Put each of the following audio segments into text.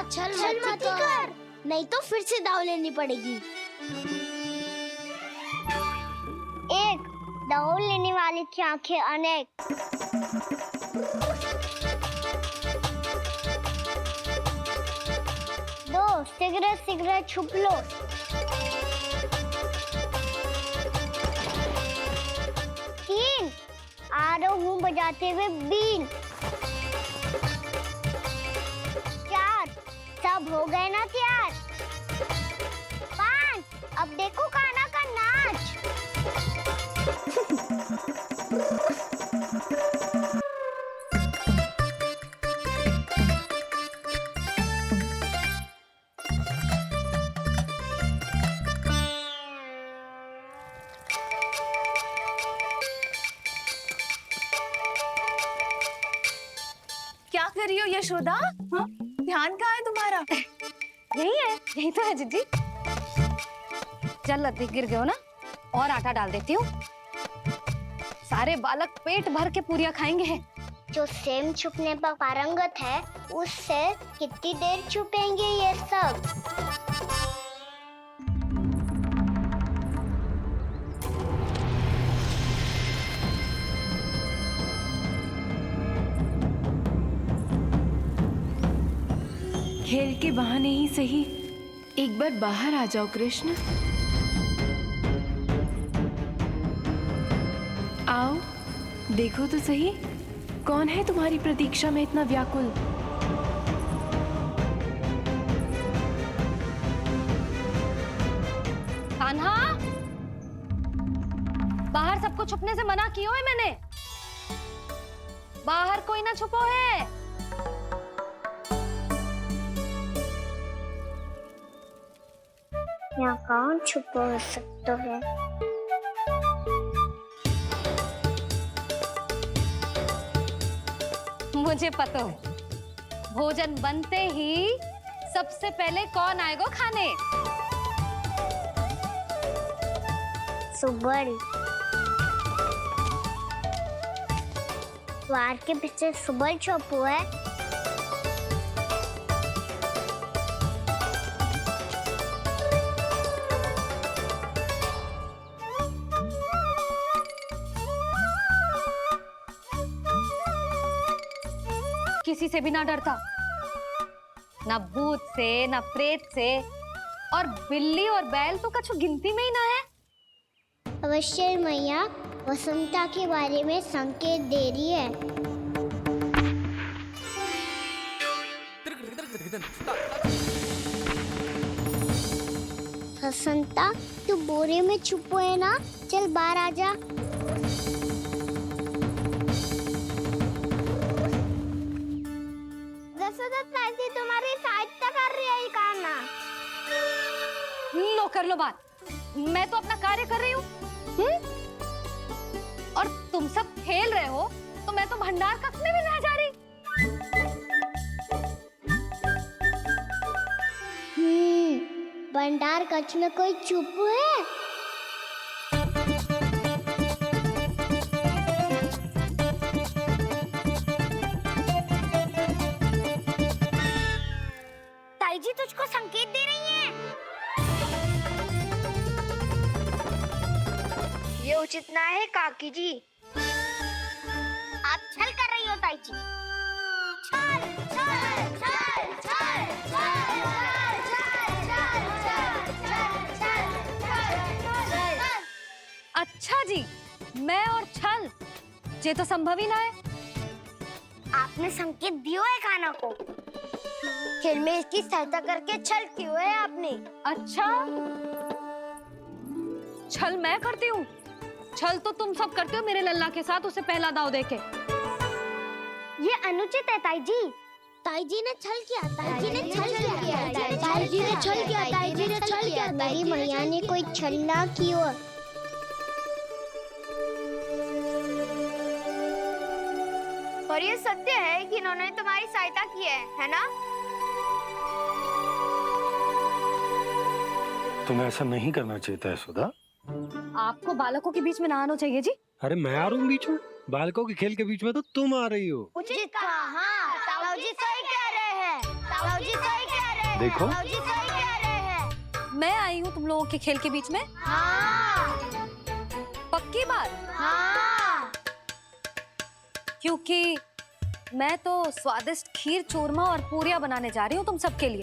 छल मत कर, नहीं तो फिर से दाव लेनी पड़ेगी। एक दाव लेने वाले की आंखें अनेक। दो सिगरेट सिगरेट छुप लो। तीन आ रहा हूँ बजाते हुए बीन। चार सब हो गए ना तैयार। पांच अब देखो कान्हा का नाच। क्या कर रही हो यशोदा? हाँ? ध्यान कहाँ है तुम्हारा? यही है, यही तो है जीजी। चल अधिक गिर गए हो ना, और आटा डाल देती हूँ। सारे बालक पेट भर के पूरियां खाएंगे। जो सेम छुपने पर पारंगत है, उससे कितनी देर छुपेंगे ये सब? खेल के बहाने ही सही, एक बार बाहर आ जाओ कृष्ण। आओ, देखो तो सही, कौन है तुम्हारी प्रतीक्षा में इतना व्याकुल? कान्हा, बाहर सबको छुपने से मना किया है मैंने। बाहर कोई ना छुपो है। यहाँ कौन छुपा हो सकता है? मुझे पता है, भोजन बनते ही सबसे पहले कौन आएगा खाने? सुबल। द्वार के पीछे सुबल छुपा है। किसी से भी ना डरता, ना भूत से, ना प्रेत से, और बिल्ली और बैल तो कछु गिनती में ही ना है। अवश्य मैया वसंता के बारे में संकेत दे रही है। वसंता, तू बोरे में छुपो है ना? चल बाहर आ जा। तुम्हारी सहायता कर रही है कान्हा। लो कर लो बात, मैं तो अपना कार्य कर रही हूँ। और तुम सब खेल रहे हो, तो मैं तो भंडार कक्ष में भी नहीं जा रही। भंडार कक्ष में कोई चुप है? ताई जी तुझको संकेत दे रही हैं। ये उचित ना है काकी जी। आप छल कर रही हो ताई जी। छल छल छल छल छल छल। अच्छा जी, मैं और छल, ये तो संभव ही ना है। आपने संकेत दिया है कान्हा को। खेल में इसकी सहायता करके छल क्यों है आपने? अच्छा, छल मैं करती हूँ? छल तो तुम सब करते हो मेरे लल्ला के साथ, उसे पहला दाव देके। ये अनुचित है ताई जी। ताई जी ने छल किया, ताई जी ने छल किया, ताई जी ने छल किया, ताई जी ने छल किया। मेरी मैया ने कोई छल ना किया। और ये सत्य है कि इन्होंने तुम्हारी सहायता की है ना? तुम्हें ऐसा नहीं करना चाहिए था यशोदा। आपको बालकों के बीच में ना आना चाहिए जी। अरे मैं आ रहा हूँ बीच में, बालकों के खेल के बीच में तो तुम आ रही हो। उचित कहा। हाँ, ताऊ जी सही कह रहे हैं। ताऊ जी सही कह देखो बाबूजी सही कह रहे हैं। मैं आई हूँ तुम लोगों के खेल के बीच में। हाँ पक्की बात? हाँ। क्योंकि मैं तो स्वादिष्ट खीर, चूरमा और पूरियां बनाने जा रही हूँ तुम सबके लिए,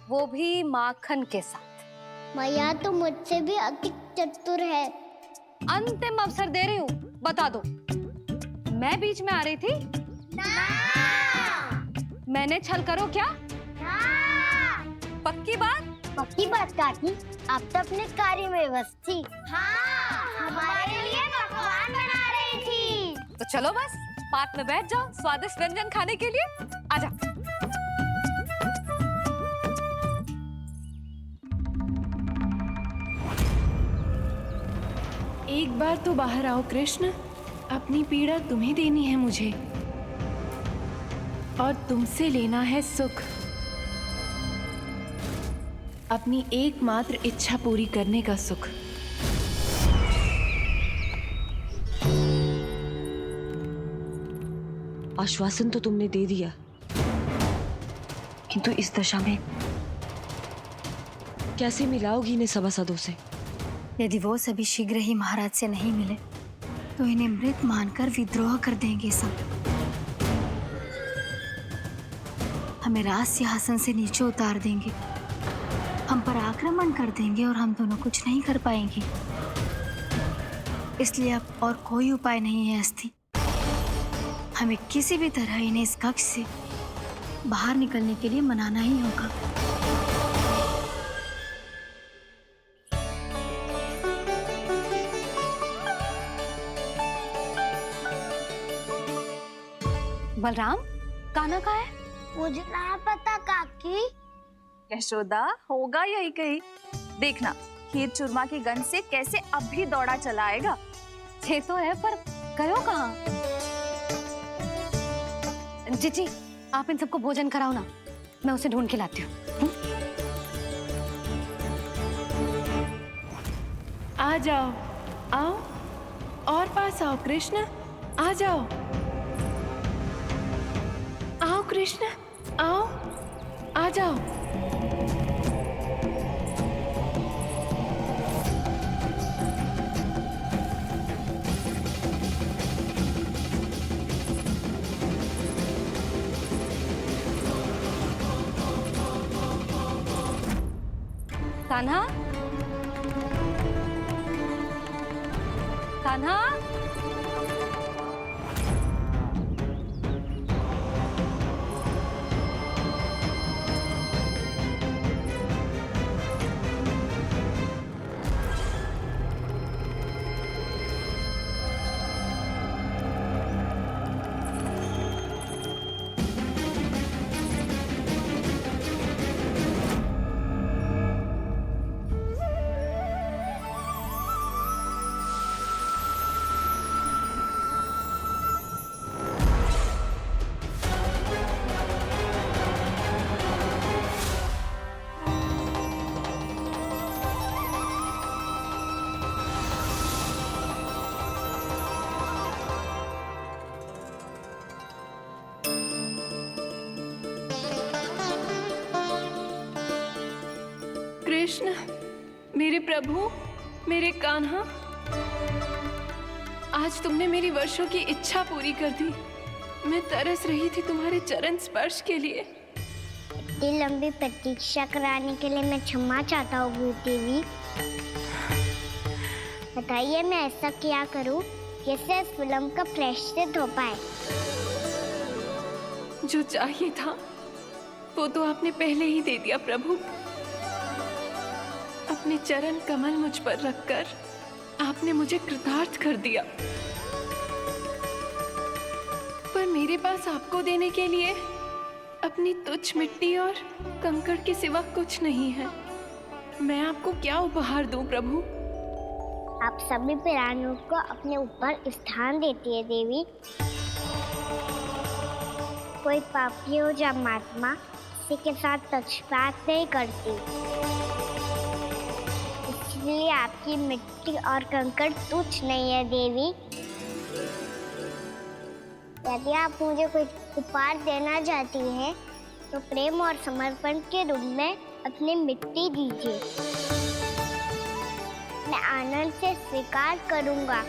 वो भी माखन के साथ। मैया तो मुझसे भी अधिक चतुर है। अंतिम अवसर दे रही हूँ, बता दो मैं बीच में आ रही थी? मैंने छल करो क्या? पक्की बात? पक्की बात काकी, आप तो अपने कार्य में व्यस्त थी। हाँ हमारे लिए पकवान बना रही थी। तो चलो बस पार्क में बैठ जाओ स्वादिष्ट व्यंजन खाने के लिए। आजा। एक बार तो बाहर आओ कृष्ण, अपनी पीड़ा तुम्हें देनी है मुझे, और तुमसे लेना है सुख। अपनी एकमात्र इच्छा पूरी करने का सुख। आश्वासन तो तुमने दे दिया, किंतु इस दशा में कैसे मिलाओगी इन्हें सभासदों से? यदि वो सभी शीघ्र ही महाराज से नहीं मिले तो इन्हें मृत मानकर विद्रोह कर देंगे सब। हमें राज सिंहासन से नीचे उतार देंगे, हम पर आक्रमण कर देंगे और हम दोनों कुछ नहीं कर पाएंगे। इसलिए अब और कोई उपाय नहीं है अस्थि, हमें किसी भी तरह इन्हें इस कक्ष से बाहर निकलने के लिए मनाना ही होगा। बलराम, कान्हा कहाँ है? मुझे नहीं पता काकी। यशोदा होगा यही कहीं। देखना खीर चूरमा की गंध से कैसे अब भी दौड़ा चला आएगा। ये तो है, पर गयो कहाँ? जीजी, आप इन सबको भोजन कराओ ना, मैं उसे ढूंढ के लाती हूँ। आ जाओ, आओ और पास आओ कृष्ण, आ जाओ। आओ कृष्ण, आओ, आ जाओ। कान्हा, कान्हा, कृष्ण, मेरे प्रभु, मेरे कान्हा, आज तुमने मेरी वर्षों की इच्छा पूरी कर दी। मैं तरस रही थी तुम्हारे चरण स्पर्श के लिए। इतनी लंबी प्रतीक्षा कराने के लिए मैं क्षमा चाहता हूँ देवी। बताइए मैं ऐसा क्या करूँ जिससे इस फिल्म का प्रायश्चित हो पाए? जो चाहिए था वो तो आपने पहले ही दे दिया प्रभु। अपने चरण कमल मुझ पर रखकर आपने मुझे कृतार्थ कर दिया, पर मेरे पास आपको देने के लिए अपनी तुच्छ मिट्टी और कंकड़ के सिवा कुछ नहीं है। मैं आपको क्या उपहार दूं प्रभु? आप सभी प्राणियों को अपने ऊपर स्थान देती है देवी। कोई पापी हो या महात्मा, किसी के साथ पक्षपात नहीं करती, इसलिए आपकी मिट्टी और कंकड़ तुच्छ नहीं है देवी। यदि आप मुझे कोई उपहार देना चाहती हैं, तो प्रेम और समर्पण के रूप में अपनी मिट्टी दीजिए। मैं आनंद से स्वीकार करूंगा।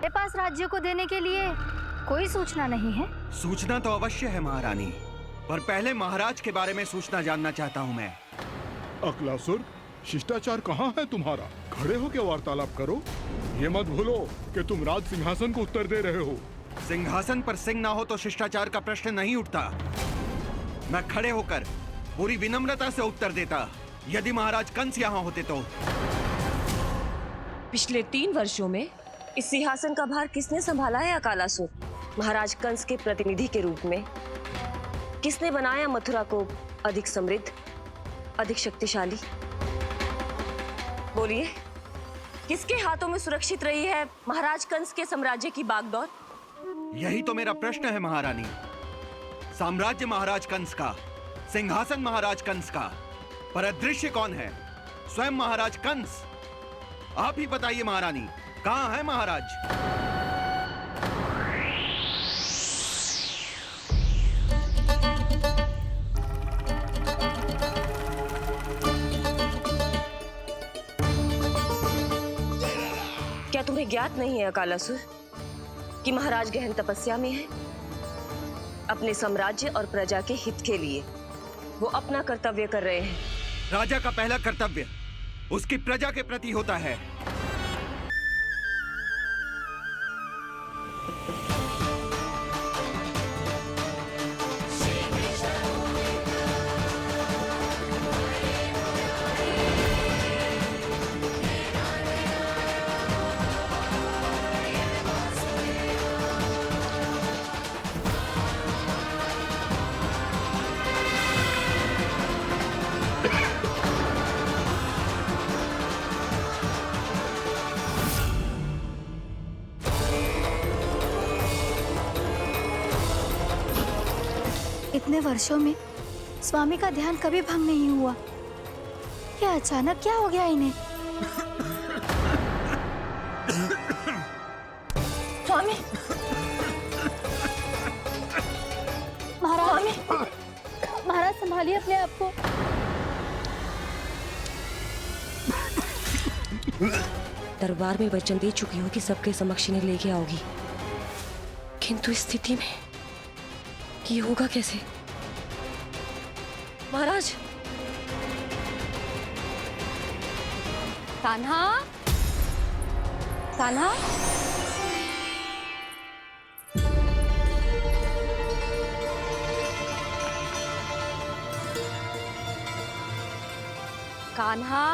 मेरे पास राज्य को देने के लिए कोई सूचना नहीं है। सूचना तो अवश्य है महारानी, पर पहले महाराज के बारे में सूचना जानना चाहता हूँ मैं। अकलासुर, शिष्टाचार कहाँ है तुम्हारा? खड़े होकर वार्तालाप करो। ये मत भूलो कि तुम राज सिंहासन को उत्तर दे रहे हो। सिंहासन पर सिंह ना हो तो शिष्टाचार का प्रश्न नहीं उठता। मैं खड़े होकर पूरी विनम्रता से उत्तर देता, यदि महाराज कंस यहाँ होते तो। पिछले 3 वर्षों में इस सिंहासन का भार किसने संभाला है अकालासुर? महाराज कंस के प्रतिनिधि के रूप में किसने बनाया मथुरा को अधिक समृद्ध, अधिक शक्तिशाली? बोलिए, किसके हाथों में सुरक्षित रही है महाराज कंस के साम्राज्य की बागडोर? यही तो मेरा प्रश्न है महारानी। साम्राज्य महाराज कंस का, सिंहासन महाराज कंस का, पर अदृश्य कौन है? स्वयं महाराज कंस। आप ही बताइए महारानी, कहाँ है महाराज? क्या तुम्हें ज्ञात नहीं है अकालासुर कि महाराज गहन तपस्या में है? अपने साम्राज्य और प्रजा के हित के लिए वो अपना कर्तव्य कर रहे हैं। राजा का पहला कर्तव्य उसकी प्रजा के प्रति होता है। इतने वर्षों में स्वामी का ध्यान कभी भंग नहीं हुआ। क्या अचानक क्या हो गया इन्हें? स्वामी, महाराज, महाराज संभालिए अपने आप को। दरबार में वचन दे चुकी हूँ कि सबके समक्ष इन्हें लेके आओगी, किंतु इस स्थिति में ये होगा कैसे? महाराज। कान्हा, कान्हा, कान्हा,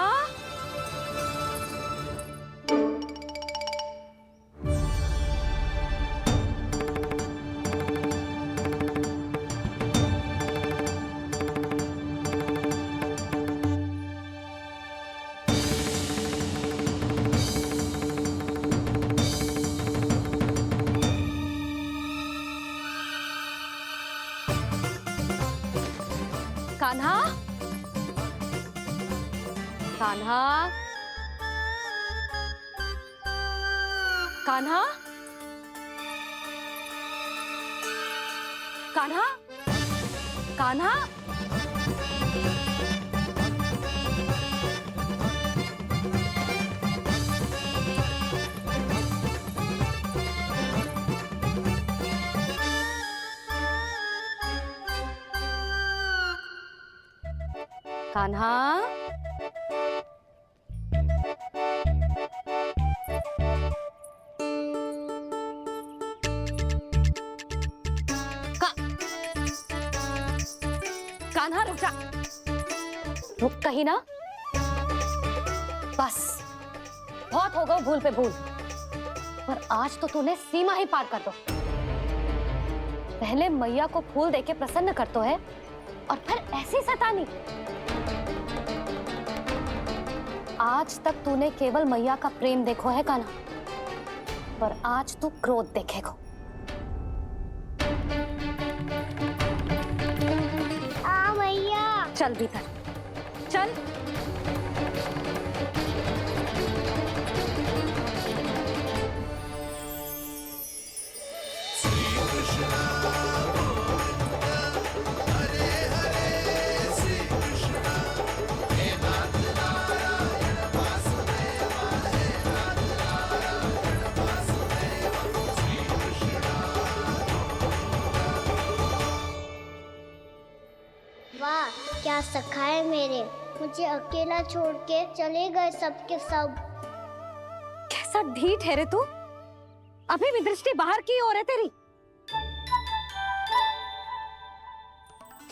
कान्हा, कान्हा, कान्हा, कान्हा, कान्हा, कान्हा, कान्हा रुक जा, रुक कहीं ना। बस बहुत हो गया भूल पे भूल, पर आज तो तूने सीमा ही पार कर दो। पहले मैया को फूल देके प्रसन्न करतो है और फिर ऐसी सतानी। आज तक तूने केवल मैया का प्रेम देखो है कान्हा, पर आज तू क्रोध देखेगा। चल भीतर चल। वाह क्या सखा है मेरे, मुझे अकेला छोड़ के चले गए सबके सब। कैसा ढीठ है रे तू, अभी भी दृष्टि बाहर की ओर है तेरी।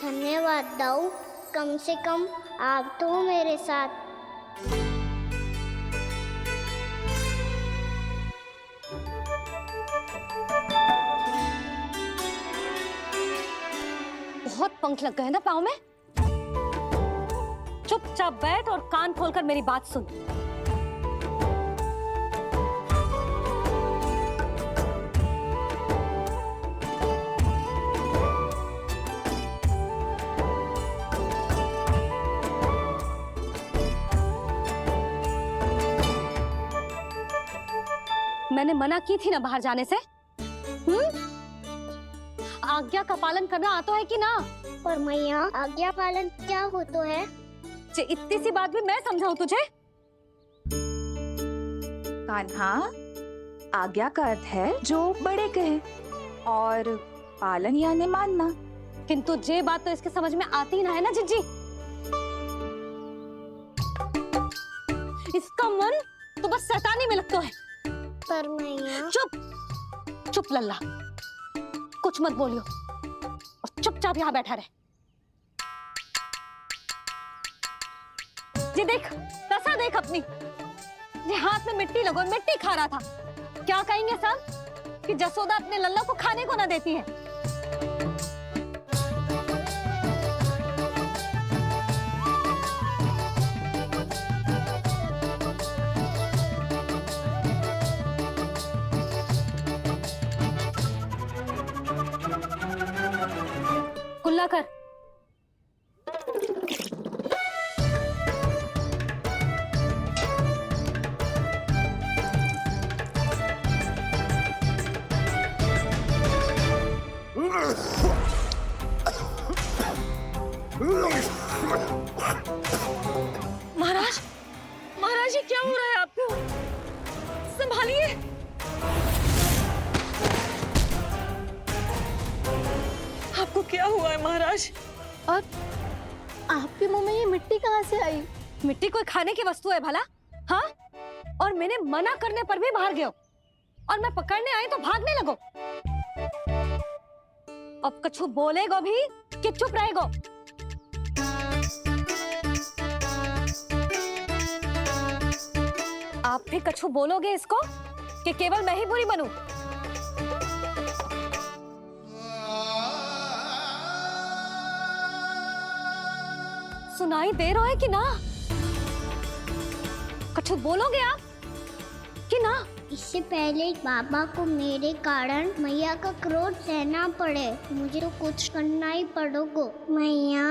धन्यवाद दाऊ, कम से कम आप तो हो मेरे साथ। बहुत पंख लग गए ना पाँव में। चुपचाप बैठ और कान खोलकर मेरी बात सुन। मैंने मना की थी ना बाहर जाने से। आज्ञा का पालन करना आता है कि ना? पर मैया आज्ञा पालन क्या होता है? इतनी सी बात भी मैं समझाऊं तुझे? कान्हा, आज्ञा का अर्थ है जो बड़े कहे और पालन यानी मानना। किंतु ये बात तो इसके समझ में आती ना है ना जिज्जी। इसका मन तो बस शैतानी में लगता है। पर मैया चुप चुप लल्ला, कुछ मत बोलियो और चुपचाप यहाँ बैठा रहे। ये देख दशा देख अपनी, ये हाथ में मिट्टी लगो मिट्टी खा रहा था। क्या कहेंगे सब कि जसोदा अपने लल्ला को खाने को ना देती है। कुल्ला कर। महाराज, महाराज ये क्या हो रहा है आपको? संभालिए। आपको क्या हुआ है महाराज? और आपके मुंह में ये मिट्टी कहाँ से आई? मिट्टी कोई खाने की वस्तु है भला? हाँ? और मैंने मना करने पर भी बाहर गए और मैं पकड़ने आई तो भागने लगो। अब कछु बोलेगो भी कि चुप रहेगो? आप भी कछु बोलोगे इसको कि केवल मैं ही बुरी बनूं? सुनाई दे रहा है कि ना? कछु बोलोगे आप कि ना? इससे पहले बाबा को मेरे कारण मैया का क्रोध सहना पड़े, मुझे तो कुछ करना ही पड़ेगा। मैया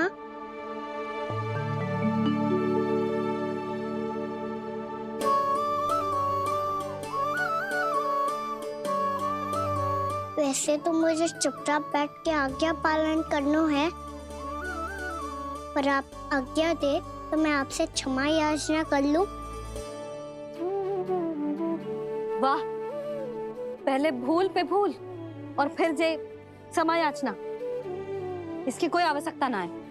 वैसे तो मुझे चुपचाप बैठ के आज्ञा पालन करना है, पर आप आज्ञा दे तो मैं आपसे क्षमा याचना कर लूं। वाह, पहले भूल पे भूल और फिर जे क्षमा याचना, इसकी कोई आवश्यकता ना है।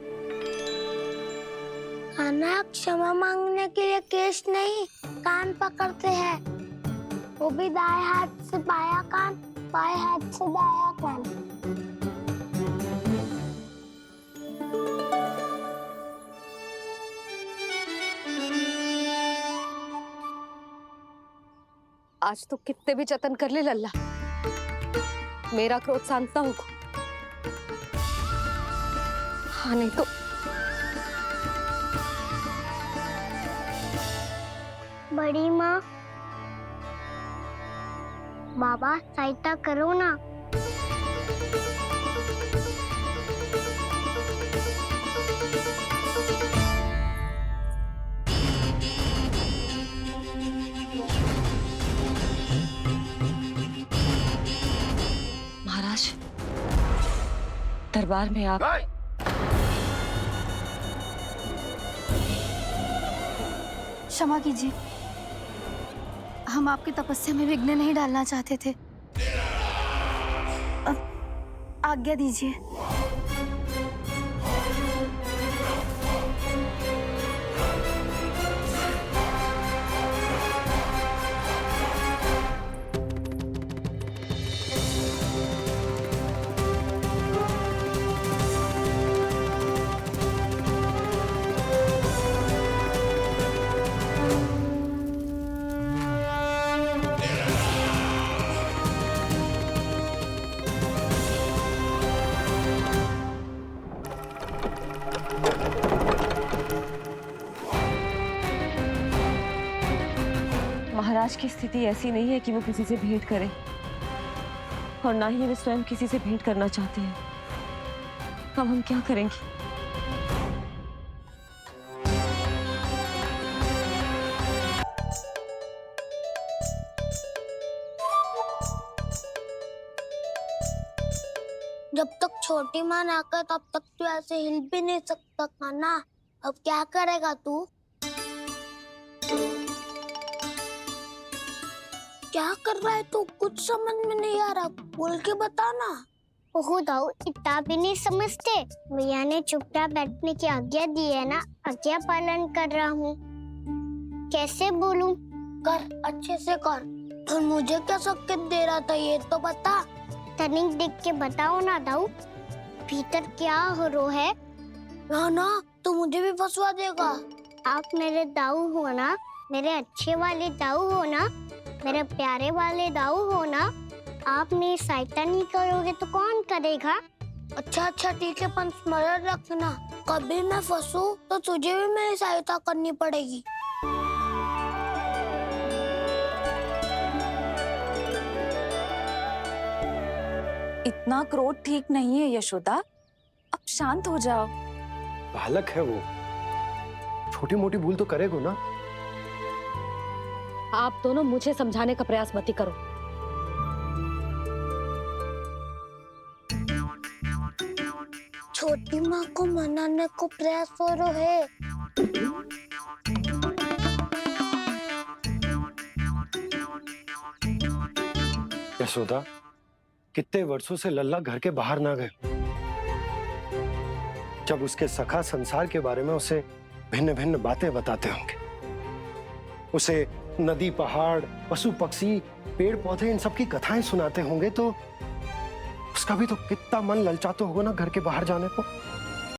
खाना क्षमा मांगने के लिए केस नहीं, कान पकड़ते हैं। वो भी दाएं हाथ से बायां कान, बाएं हाथ से दायां कान। आज तो कितने भी जतन कर ले लल्ला, मेरा क्रोध शांत ना होगा। हाँ नहीं तो बड़ी माँ, बाबा सहायता करो ना। महाराज, दरबार में आप क्षमा कीजिए, हम आपकी तपस्या में विघ्न नहीं डालना चाहते थे। अब आज्ञा दीजिए। महाराज की स्थिति ऐसी नहीं है कि वो किसी से भेंट करे, और ना ही वे स्वयं किसी से भेंट करना चाहते हैं। अब हम क्या करेंगे? जब तक छोटी माँ ना कर तब तक तू ऐसे हिल भी नहीं सकता था ना। अब क्या करेगा तू? क्या कर रहा है तू? कुछ समझ में नहीं आ रहा, बोल के बता ना। ओहो दाऊ, इतना भी नहीं समझते। भैया ने चुपचाप बैठने की आज्ञा दी है ना, आज्ञा पालन कर रहा हूँ। कैसे बोलूं? कर, अच्छे से कर। और मुझे क्या संकेत दे रहा था ये तो बता। तनिक देख के बताओ ना दाऊ, भीतर क्या हो रहा है? ना ना, तू मुझे भी फंसवा देगा। आप मेरे दाऊ हो ना, मेरे अच्छे वाले दाऊ हो ना, मेरे प्यारे वाले दाऊ हो ना। आप मेरी सहायता नहीं करोगे तो कौन करेगा? अच्छा अच्छा ठीक है, पर स्मरण रखना, कभी मैं फंसू तो तुझे भी मेरी सहायता करनी पड़ेगी। इतना क्रोध ठीक नहीं है यशोदा, अब शांत हो जाओ। बालक है वो, छोटी मोटी भूल तो करेगा ना। आप दोनों मुझे समझाने का प्रयास मत ही करो। छोटी माँ को मनाने को प्रयास हो रहा है। यशोदा, कितने वर्षों से लल्ला घर के बाहर ना गए। जब उसके सखा संसार के बारे में उसे भिन्न भिन्न बातें बताते होंगे, उसे नदी, पहाड़, पशु पक्षी, पेड़ पौधे, इन सब की कथाएं सुनाते होंगे, तो उसका भी तो कितना मन ललचाता होगा ना घर के बाहर जाने को।